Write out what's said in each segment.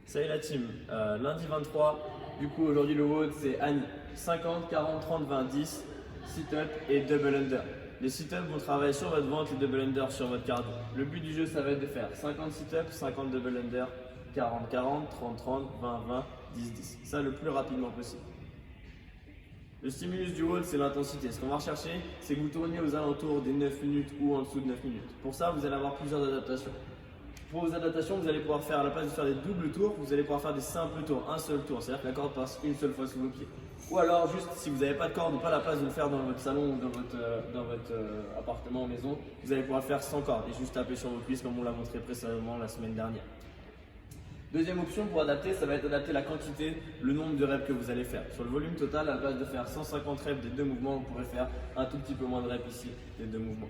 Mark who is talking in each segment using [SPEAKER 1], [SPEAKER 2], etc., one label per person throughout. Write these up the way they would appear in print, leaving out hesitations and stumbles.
[SPEAKER 1] Salut la team, lundi 23, du coup aujourd'hui le WOD c'est Annie, 50, 40, 30, 20, 10, sit-up et double under. Les sit-up vont travailler sur votre ventre, les double under sur votre cardio. Le but du jeu ça va être de faire 50 sit-up, 50 double under, 40, 40, 30, 30, 20, 20, 10, 10. Ça le plus rapidement possible. Le stimulus du WOD c'est l'intensité. Ce qu'on va rechercher c'est que vous tourniez aux alentours des 9 minutes ou en dessous de 9 minutes. Pour ça vous allez avoir plusieurs adaptations. Pour vos adaptations, vous allez pouvoir faire, à la place de faire des doubles tours, vous allez pouvoir faire des simples tours, un seul tour, c'est-à-dire que la corde passe une seule fois sous vos pieds. Ou alors, juste si vous n'avez pas de corde ou pas la place de le faire dans votre salon ou dans votre appartement ou maison, vous allez pouvoir le faire sans corde et juste taper sur vos cuisses comme on l'a montré précédemment la semaine dernière. Deuxième option pour adapter, ça va être adapter la quantité, le nombre de reps que vous allez faire. Sur le volume total, à la place de faire 150 reps des deux mouvements, vous pourrez faire un tout petit peu moins de reps ici des deux mouvements.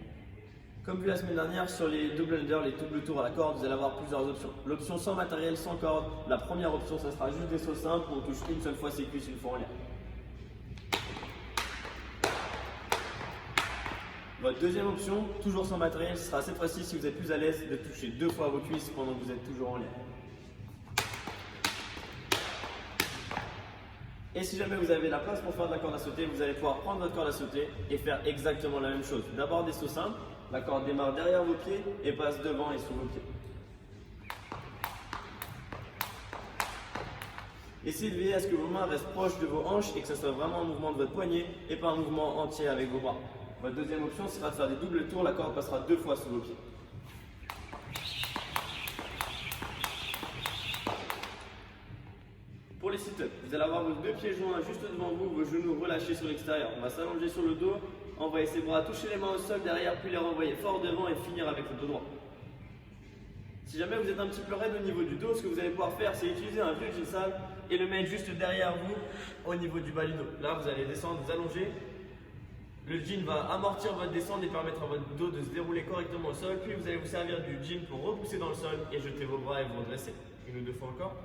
[SPEAKER 1] Comme vu la semaine dernière, sur les double under, les doubles tours à la corde, vous allez avoir plusieurs options. L'option sans matériel, sans corde, la première option, ça sera juste des sauts simples où on touche une seule fois ses cuisses, une fois en l'air. Votre deuxième option, toujours sans matériel, ce sera cette fois-ci, si vous êtes plus à l'aise, de toucher deux fois vos cuisses pendant que vous êtes toujours en l'air. Et si jamais vous avez la place pour faire de la corde à sauter, vous allez pouvoir prendre votre corde à sauter et faire exactement la même chose. D'abord des sauts simples, la corde démarre derrière vos pieds et passe devant et sous vos pieds. Essayez de veiller à ce que vos mains restent proches de vos hanches et que ce soit vraiment un mouvement de votre poignet et pas un mouvement entier avec vos bras. Votre deuxième option sera de faire des doubles tours, la corde passera deux fois sous vos pieds. Pour les sit-ups, vous allez avoir vos deux pieds joints juste devant vous, vos genoux relâchés sur l'extérieur. On va s'allonger sur le dos, envoyer ses bras, toucher les mains au sol derrière, puis les renvoyer fort devant et finir avec le dos droit. Si jamais vous êtes un petit peu raide au niveau du dos, ce que vous allez pouvoir faire, c'est utiliser un vieux jean sale et le mettre juste derrière vous au niveau du bas du dos. Là, vous allez descendre, vous allonger. Le jean va amortir votre descente et permettre à votre dos de se dérouler correctement au sol. Puis vous allez vous servir du jean pour repousser dans le sol et jeter vos bras et vous redresser. Une ou deux fois encore.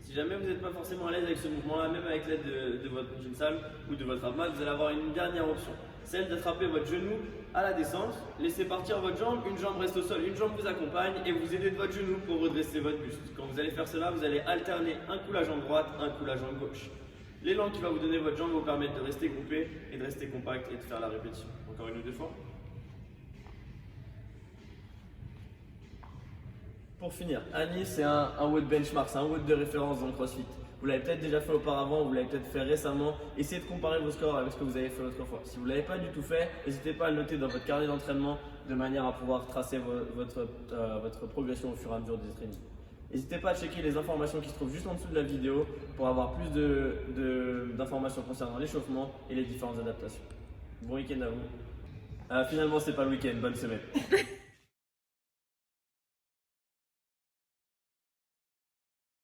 [SPEAKER 1] Si jamais vous n'êtes pas forcément à l'aise avec ce mouvement-là, même avec l'aide de votre jean sale ou de votre abmat, vous allez avoir une dernière option. Celle d'attraper votre genou à la descente, laissez partir votre jambe, une jambe reste au sol, une jambe vous accompagne et vous aidez de votre genou pour redresser votre buste. Quand vous allez faire cela, vous allez alterner un coup la jambe droite, un coup la jambe gauche. L'élan qui va vous donner votre jambe va vous permettre de rester groupé et de rester compact et de faire la répétition. Encore une ou deux fois. Pour finir, Annie c'est un WOD benchmark, c'est un WOD de référence dans le CrossFit. Vous l'avez peut-être déjà fait auparavant, vous l'avez peut-être fait récemment. Essayez de comparer vos scores avec ce que vous avez fait autrefois. Si vous ne l'avez pas du tout fait, n'hésitez pas à le noter dans votre carnet d'entraînement de manière à pouvoir tracer votre progression au fur et à mesure des trainings. N'hésitez pas à checker les informations qui se trouvent juste en dessous de la vidéo pour avoir plus d'informations concernant l'échauffement et les différentes adaptations. Bon week-end à vous. Finalement, c'est pas le week-end, bonne semaine.